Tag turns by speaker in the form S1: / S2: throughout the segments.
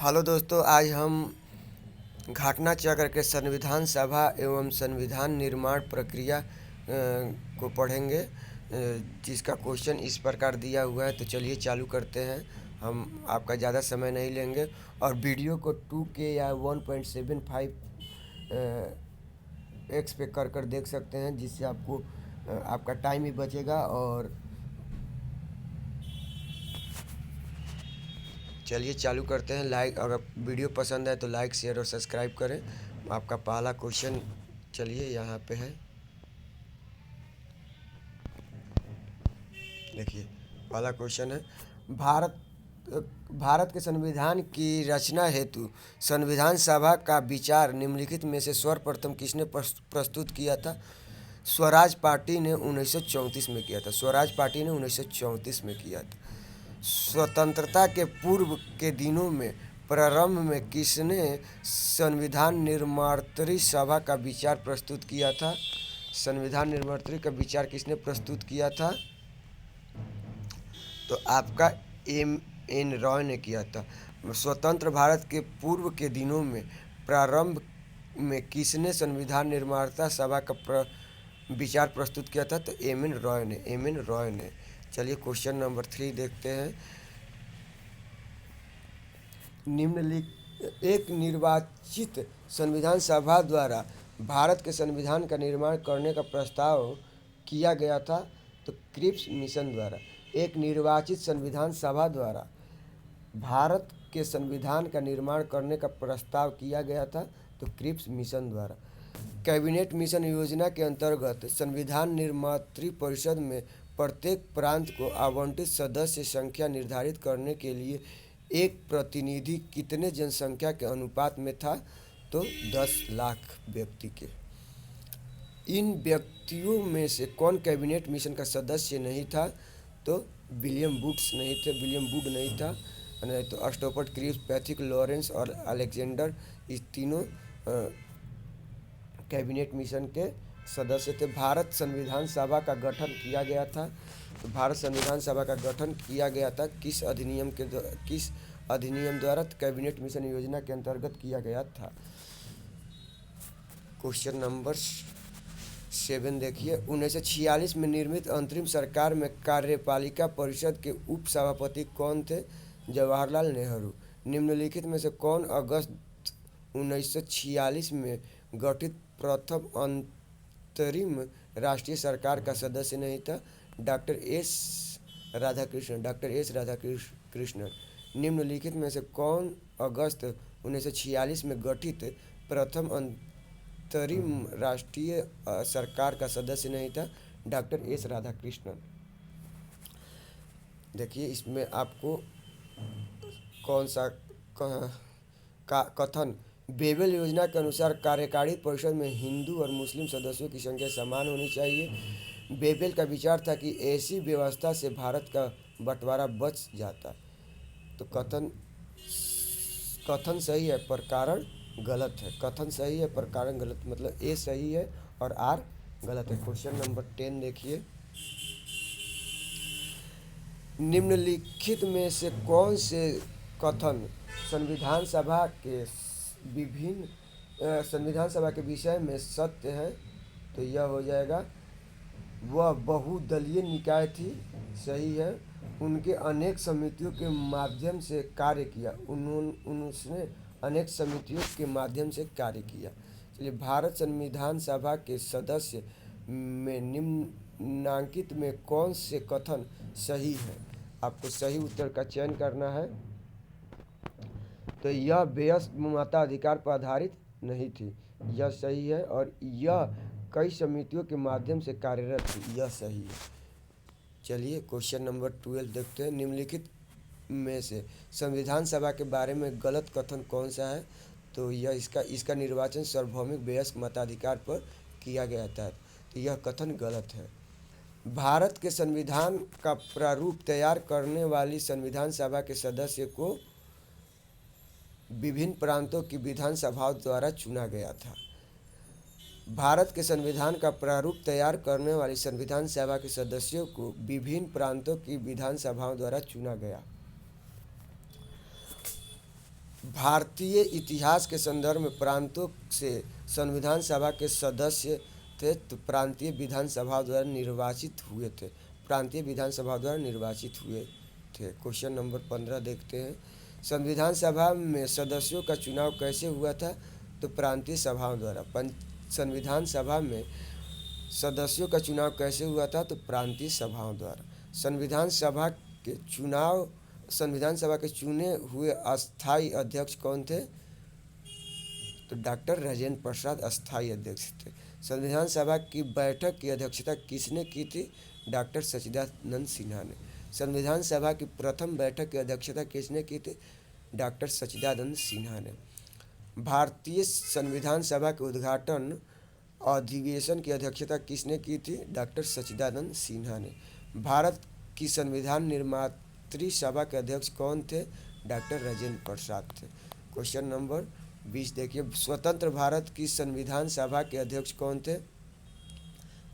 S1: Hello दोस्तों, आज हम घटना चक्र के संविधान सभा एवं संविधान निर्माण प्रक्रिया को पढ़ेंगे, जिसका क्वेश्चन इस प्रकार दिया हुआ है। तो चलिए चालू करते हैं। हम आपका ज़्यादा समय नहीं लेंगे और वीडियो को 2K या 1.75 एक्स पे कर देख सकते हैं, जिससे आपको आपका टाइम भी बचेगा। और चलिए चालू करते हैं। लाइक, अगर वीडियो पसंद है तो लाइक, शेयर और सब्सक्राइब करें। आपका पहला क्वेश्चन चलिए यहाँ पे है, देखिए। पहला क्वेश्चन है, भारत भारत के संविधान की रचना हेतु संविधान सभा का विचार निम्नलिखित में से सर्वप्रथम किसने प्रस्तुत किया था? स्वराज पार्टी ने 1934 में किया था। स्वराज पार्टी ने 1934 में किया था। स्वतंत्रता के पूर्व के दिनों में प्रारंभ में किसने संविधान निर्मात्री सभा का विचार प्रस्तुत किया था? संविधान निर्मात्री का विचार किसने प्रस्तुत किया था? तो आपका M.N. रॉय ने किया था। स्वतंत्र भारत के पूर्व के दिनों में प्रारंभ में किसने संविधान निर्माता सभा का विचार प्रस्तुत किया था? तो M.N. रॉय ने। चलिए क्वेश्चन नंबर 3 देखते हैं। निम्नलिखित एक निर्वाचित संविधान सभा द्वारा भारत के संविधान का निर्माण करने का प्रस्ताव किया गया था। तो क्रिप्स मिशन द्वारा। एक निर्वाचित संविधान सभा द्वारा भारत के संविधान का निर्माण करने का प्रस्ताव किया गया था। तो क्रिप्स मिशन द्वारा। कैबिनेट मिशन योजना के अंतर्गत संविधान निर्मात्री परिषद में प्रत्येक प्रांत को आवंटित सदस्य संख्या निर्धारित करने के लिए एक प्रतिनिधि कितने जनसंख्या के अनुपात में था? तो 10 लाख व्यक्ति के। इन व्यक्तियों में से कौन कैबिनेट मिशन का सदस्य नहीं था? तो विलियम वुड नहीं था। नहीं तो स्टोफर्ड क्रिप्स, पैथिक लॉरेंस और अलेक्जेंडर, इस तीनों कैबिनेट मिशन के सदस्य थे। भारत संविधान सभा का गठन किया गया था। तो भारत संविधान सभा का गठन किया गया था किस अधिनियम द्वारा? कैबिनेट मिशन योजना के अंतर्गत किया गया था। क्वेश्चन नंबर 7 देखिए। 1946 में निर्मित अंतरिम सरकार में कार्यपालिका परिषद के उप सभापति कौन थे? जवाहरलाल नेहरू। निम्नलिखित में से कौन अगस्त 1946 में गठित प्रथम अंतरिम राष्ट्रीय सरकार का सदस्य नहीं था? Doctor S Radhakrishnan. निम्नलिखित में से कौन अगस्त 1946 में गठित प्रथम अंतरिम राष्ट्रीय सरकार का सदस्य नहीं था? Doctor S Radhakrishnan. देखिए इसमें आपको कौन सा कथन बेबेल योजना के अनुसार कार्यकारी परिषद में हिंदू और मुस्लिम सदस्यों की संख्या समान होनी चाहिए। बेबेल का विचार था कि ऐसी व्यवस्था से भारत का बंटवारा बच जाता। तो कथन सही है पर कारण गलत है। कथन सही है पर कारण गलत, मतलब ए सही है और आर गलत है। क्वेश्चन नंबर 10 देखिए। निम्नलिखित में से कौन से कथन संविधान सभा के विषय में सत्य है? तो यह हो जाएगा, वह बहुदलीय निकाय थी, सही है। उनके अनेक समितियों के माध्यम से कार्य किया। उसने अनेक समितियों के माध्यम से कार्य किया। चलिए, भारत संविधान सभा के सदस्य में निम्नांकित में कौन से कथन सही है? आपको सही उत्तर का चयन करना है। तो यह वयस्क मताधिकार पर आधारित नहीं थी, यह सही है। और यह कई समितियों के माध्यम से कार्यरत थी, यह सही है। चलिए क्वेश्चन नंबर 12 देखते हैं। निम्नलिखित में से संविधान सभा के बारे में गलत कथन कौन सा है? तो यह इसका निर्वाचन सार्वभौमिक वयस्क मताधिकार पर किया गया था। तो यह कथन गलत है। भारत के संविधान का प्रारूप तैयार करने वाली संविधान सभा के सदस्य को विभिन्न प्रांतों की विधानसभाओं द्वारा चुना गया था। भारत के संविधान का प्रारूप तैयार करने वाली संविधान सभा के सदस्यों को विभिन्न प्रांतों की विधानसभाओं द्वारा चुना गया। भारतीय इतिहास के संदर्भ में प्रांतों से संविधान सभा के सदस्य थे, तो प्रांतीय विधानसभा द्वारा निर्वाचित हुए थे। प्रांतीय विधानसभा द्वारा निर्वाचित हुए थे। क्वेश्चन नंबर 15 देखते हैं। संविधान सभा में सदस्यों का चुनाव कैसे हुआ था? तो प्रांतीय सभाओं द्वारा। संविधान सभा में सदस्यों का चुनाव कैसे हुआ था? तो प्रांतीय सभाओं द्वारा। संविधान सभा के चुने हुए अस्थायी अध्यक्ष कौन थे? तो डॉक्टर राजेंद्र प्रसाद अस्थायी अध्यक्ष थे। संविधान सभा की बैठक की अध्यक्षता किसने की थी? डॉक्टर सच्चिदानंद सिन्हा ने। संविधान सभा की प्रथम बैठक की अध्यक्षता किसने की थी? डॉक्टर सच्चिदानंद सिन्हा ने। भारतीय संविधान सभा के उद्घाटन अधिवेशन की अध्यक्षता किसने की थी? डॉक्टर सच्चिदानंद सिन्हा ने। भारत की संविधान निर्मात्री सभा के अध्यक्ष कौन थे? डॉक्टर राजेंद्र प्रसाद थे। क्वेश्चन नंबर 20 देखिए। स्वतंत्र भारत की संविधान सभा के अध्यक्ष कौन थे?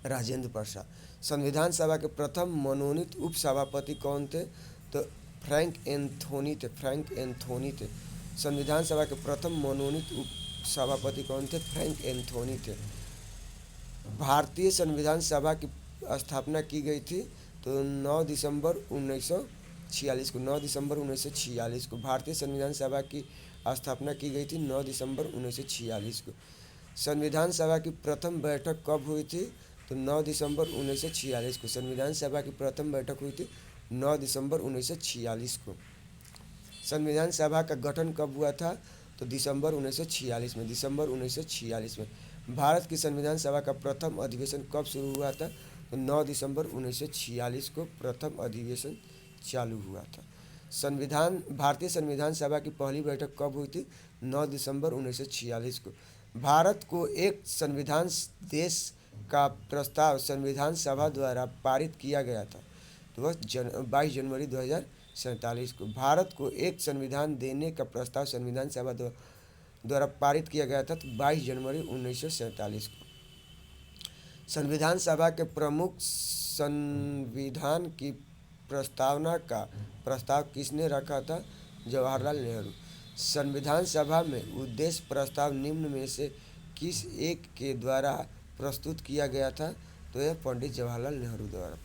S1: राजेंद्र प्रसाद। संविधान सभा के प्रथम मनोनीत उपसभापति कौन थे? तो फ्रैंक एंथोनी थे। संविधान सभा के प्रथम मनोनीत उपसभापति कौन थे? फ्रैंक एंथोनी थे। भारतीय संविधान सभा की स्थापना की गई थी तो 9 दिसंबर 1946 को। 9 दिसंबर 1946 को भारतीय संविधान सभा की स्थापना की गई थी 9 दिसंबर 1946 को। संविधान सभा की प्रथम बैठक कब हुई थी? तो 9 दिसंबर 1946 को। संविधान सभा की प्रथम बैठक हुई थी 9 दिसंबर 1946 को। संविधान सभा का गठन कब हुआ था? तो दिसंबर 1946 में। दिसंबर 1946 में। भारत की संविधान सभा का प्रथम अधिवेशन कब शुरू हुआ था? तो 9 दिसंबर 1946 को प्रथम अधिवेशन चालू हुआ था। भारतीय संविधान सभा की पहली बैठक कब हुई थी? 9 दिसंबर 1946 को। भारत को एक संविधान देश का प्रस्ताव संविधान सभा द्वारा पारित किया गया था तो वह 22 जनवरी 2047 को। भारत को एक संविधान देने का प्रस्ताव संविधान सभा द्वारा पारित किया गया था तो 22 जनवरी 1947 को। संविधान सभा के प्रमुख संविधान की प्रस्तावना का प्रस्ताव किसने रखा था? जवाहरलाल नेहरू। संविधान सभा में उद्देश्य प्रस्ताव निम्न में से किस एक के द्वारा प्रस्तुत किया गया था? तो यह पंडित जवाहरलाल नेहरू द्वारा।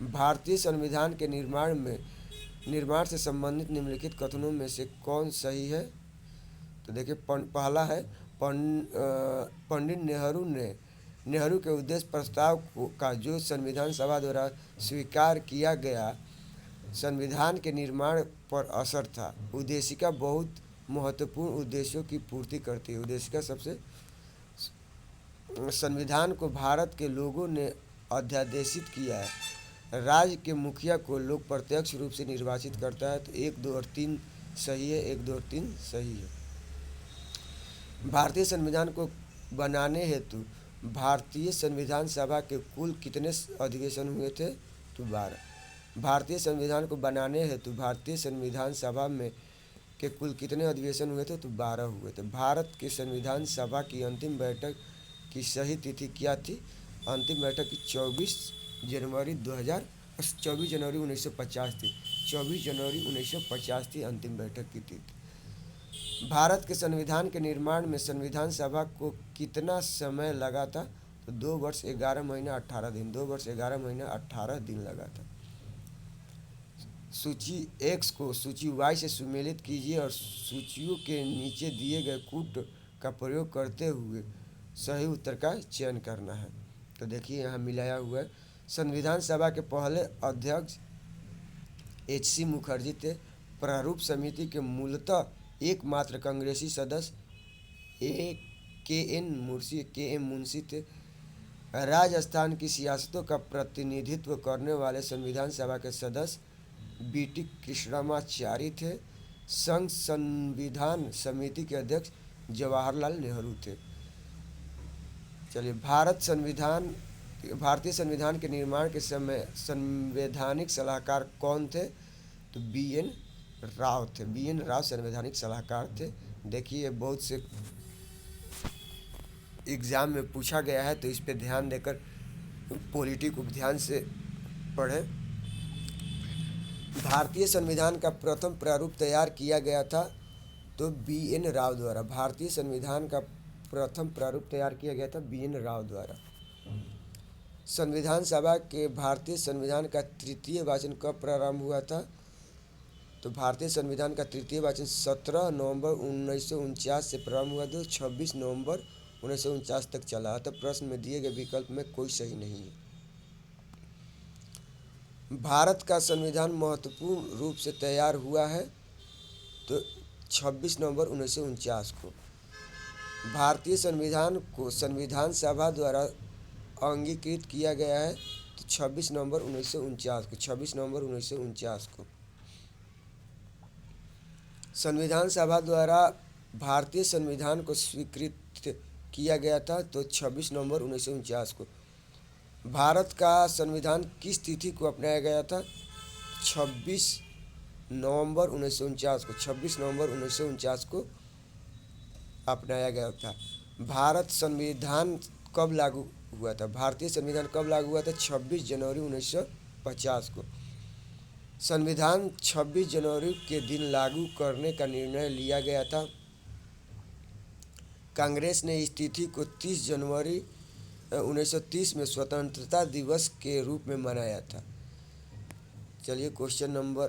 S1: भारतीय संविधान के निर्माण से संबंधित निम्नलिखित कथनों में से कौन सही है? तो देखिए, पहला है पंडित नेहरू के उद्देश्य प्रस्ताव का जो संविधान सभा द्वारा स्वीकार किया गया संविधान के निर्माण पर असर था। उद्देशिका बहुत महत्वपूर्ण उद्देश्यों की पूर्ति करती है। उद्देशिका सबसे संविधान को भारत के लोगों ने अध्यादेशित किया है। राज्य के मुखिया को लोग प्रत्यक्ष रूप से निर्वाचित करता है तो 1, 2 और 3 सही है। 1, 2 और 3 सही है। भारतीय संविधान को बनाने हेतु भारतीय संविधान सभा के कुल कितने अधिवेशन हुए थे? तो 12। भारतीय संविधान को बनाने हेतु भारतीय संविधान सभा में के कुल कितने अधिवेशन हुए थे? तो 12 हुए थे। भारत के संविधान सभा की अंतिम बैठक की सही तिथि क्या थी? अंतिम बैठक की 24 जनवरी 1950 थी। 24 जनवरी 1950 थी अंतिम बैठक की तिथि। भारत के संविधान के निर्माण में संविधान सभा को कितना समय लगा था? तो 2 वर्ष 11 महीना 18 दिन। 2 वर्ष 11 महीना 18 दिन लगा था। सूची X को सूची Y से सुमेलित कीजिए और सूचियों के नीचे दिए गए कूट का प्रयोग करते हुए सही उत्तर का चयन करना है। तो देखिए, यहाँ मिलाया हुआ है। संविधान सभा के पहले अध्यक्ष H.C. मुखर्जी थे। प्रारूप समिति के मूलतः एकमात्र कांग्रेसी सदस्य के.एम. मुंशी थे। राजस्थान की सियासतों का प्रतिनिधित्व करने वाले संविधान सभा के सदस्य B.T. कृष्णमाचारी थे। संघ संविधान समिति के अध्यक्ष जवाहरलाल नेहरू थे। चलिए, भारतीय संविधान के निर्माण के समय संवैधानिक सलाहकार कौन थे? तो B.N. राव थे। B.N. राव संवैधानिक सलाहकार थे। देखिए, बहुत से एग्जाम में पूछा गया है तो इस पे ध्यान देकर पॉलिटी को ध्यान से पढ़ें। भारतीय संविधान का प्रथम प्रारूप तैयार किया गया था तो बी.एन. राव द्वारा। भारतीय संविधान का प्रथम प्रारूप तैयार किया गया था बी.एन. राव द्वारा। संविधान सभा के भारतीय संविधान का तृतीय वाचन कब प्रारंभ हुआ था? तो भारतीय संविधान का तृतीय वाचन 17 नवंबर 1949 से प्रारंभ हुआ तो 26 नवंबर 1949 तक चला। तो प्रश्न में दिए गए विकल्प में कोई सही नहीं है। भारत का संविधान महत्वपूर्ण रूप से तैयार हुआ है तो 26 नवंबर 1949 को। भारतीय संविधान को संविधान सभा द्वारा अंगीकृत किया गया है तो 26 नवंबर 1949 को। 26 नवंबर 1949 को संविधान सभा द्वारा भारतीय संविधान को स्वीकृत किया गया था तो 26 नवंबर 1949 को। भारत का संविधान किस तिथि को अपनाया गया था? 26 नवंबर 1949 को। 26 नवंबर 1949 को अपनाया गया था। भारत संविधान कब लागू हुआ था? भारतीय संविधान कब लागू हुआ था? 26 जनवरी 1950 को। संविधान 26 जनवरी के दिन लागू करने का निर्णय लिया गया था। कांग्रेस ने इस तिथि को 30 जनवरी 1930 में स्वतंत्रता दिवस के रूप में मनाया था। चलिए क्वेश्चन नंबर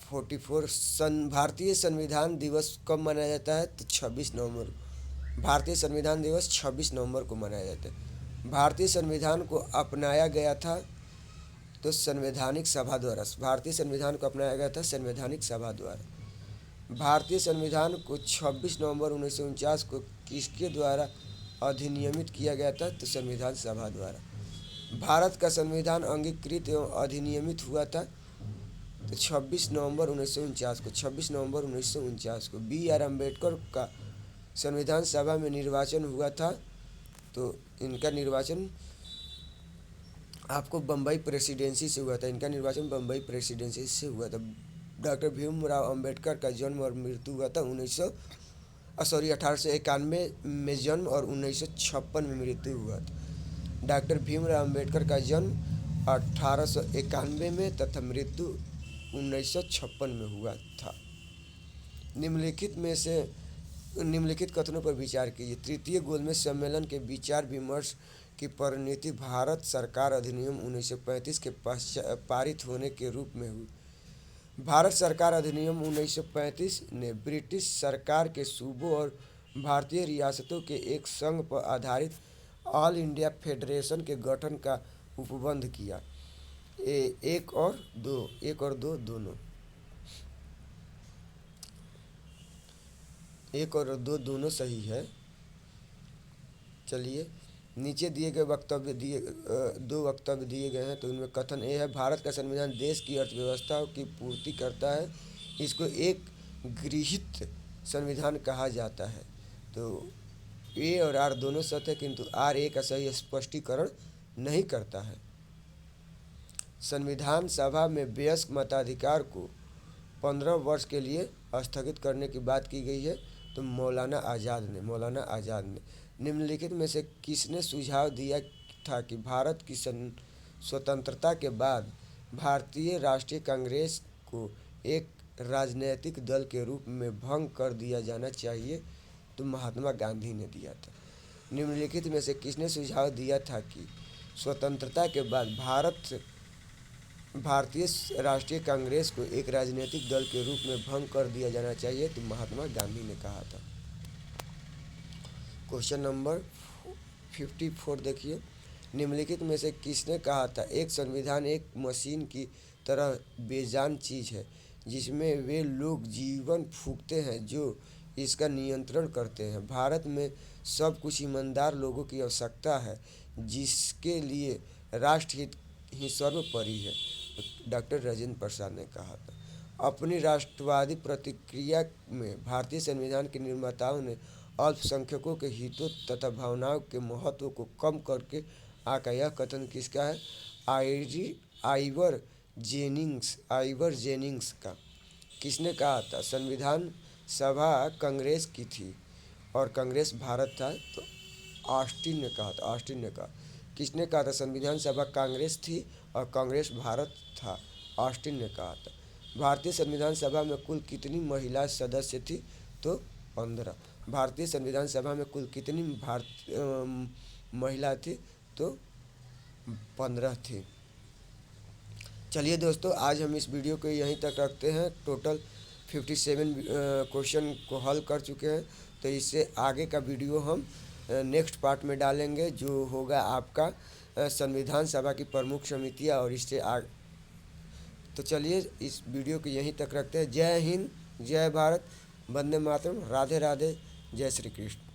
S1: 44। भारतीय संविधान दिवस कब मनाया जाता है? तो 26 नवंबर। भारतीय संविधान दिवस 26 नवंबर को मनाया जाता है। भारतीय संविधान को अपनाया गया था तो संवैधानिक सभा द्वारा। भारतीय संविधान को अपनाया गया था संवैधानिक सभा द्वारा। भारतीय संविधान को 26 नवंबर 1949 को किसके द्वारा अधिनियमित किया गया था? तो संविधान सभा द्वारा। भारत का संविधान अंगीकृत एवं अधिनियमित हुआ था तो 26 नवंबर 1949 को। 26 नवंबर 1949 को बी.आर. अम्बेडकर का संविधान सभा में निर्वाचन हुआ था तो इनका निर्वाचन आपको बम्बई प्रेसिडेंसी से हुआ था। इनका निर्वाचन बम्बई प्रेसिडेंसी से हुआ था। डॉक्टर भीमराव अंबेडकर का जन्म और मृत्यु हुआ था 1891 में जन्म और 1956 में मृत्यु हुआ था। डॉक्टर भीमराव अंबेडकर का जन्म 1891 में तथा मृत्यु 1956 में हुआ था। निम्नलिखित कथनों पर विचार कीजिए। तृतीय गोलमेज सम्मेलन के विचार विमर्श की परिणति भारत सरकार अधिनियम 1935 के पारित होने के रूप में हुई। भारत सरकार अधिनियम 1935 ने ब्रिटिश सरकार के सूबों और भारतीय रियासतों के एक संघ पर आधारित ऑल इंडिया फेडरेशन के गठन का उपबंध किया। एक और दो दोनों। एक और दो दोनों सही है। चलिए नीचे दिए गए दो वक्तव्य दिए गए हैं तो इनमें कथन ए है, भारत का संविधान देश की अर्थव्यवस्था की पूर्ति करता है, इसको एक गृहीत संविधान कहा जाता है। तो ए और आर दोनों सत्य है किंतु आर ए का सही स्पष्टीकरण नहीं करता है। संविधान सभा में वयस्क मताधिकार को 15 वर्ष के लिए स्थगित करने की बात की गई है तो मौलाना आज़ाद ने। निम्नलिखित में से किसने सुझाव दिया था कि भारत की स्वतंत्रता के बाद भारतीय राष्ट्रीय कांग्रेस को एक राजनीतिक दल के रूप में भंग कर दिया जाना चाहिए? तो महात्मा गांधी ने दिया था। निम्नलिखित में से किसने सुझाव दिया था कि स्वतंत्रता के बाद भारतीय राष्ट्रीय कांग्रेस को एक राजनीतिक दल के रूप में भंग कर दिया जाना चाहिए? तो महात्मा गांधी ने कहा था। क्वेश्चन नंबर 54 देखिए। निम्नलिखित में से किसने कहा था एक संविधान एक मशीन की तरह बेजान चीज़ है जिसमें वे लोग जीवन फूंकते हैं जो इसका नियंत्रण करते हैं। भारत में सब कुछ ईमानदार लोगों की आवश्यकता है जिसके लिए राष्ट्रहित ही सर्वोपरि है। डॉक्टर राजेंद्र प्रसाद ने कहा था। अपनी राष्ट्रवादी प्रतिक्रिया में भारतीय संविधान के निर्माताओं ने अल्पसंख्यकों के हितों तथा भावनाओं के महत्व को कम करके आका। यह कथन किसका है? आइवर जेनिंग्स का। किसने कहा था? संविधान सभा कांग्रेस की थी और कांग्रेस भारत था तो ऑस्टिन ने कहा। किसने कहा था? संविधान सभा कांग्रेस थी और कांग्रेस भारत था। ऑस्टिन ने कहा था। भारतीय संविधान सभा में कुल कितनी महिला सदस्य थी? तो 15। भारतीय संविधान सभा में कुल कितनी महिला थी? तो 15 थी। चलिए दोस्तों, आज हम इस वीडियो को यहीं तक रखते हैं। टोटल 57 क्वेश्चन को हल कर चुके हैं। तो इससे आगे का वीडियो हम नेक्स्ट पार्ट में डालेंगे, जो होगा आपका संविधान सभा की प्रमुख समितियाँ और इससे तो चलिए इस वीडियो को यहीं तक रखते हैं। जय हिंद, जय भारत, वंदे मातरम, राधे राधे, जय श्री कृष्ण।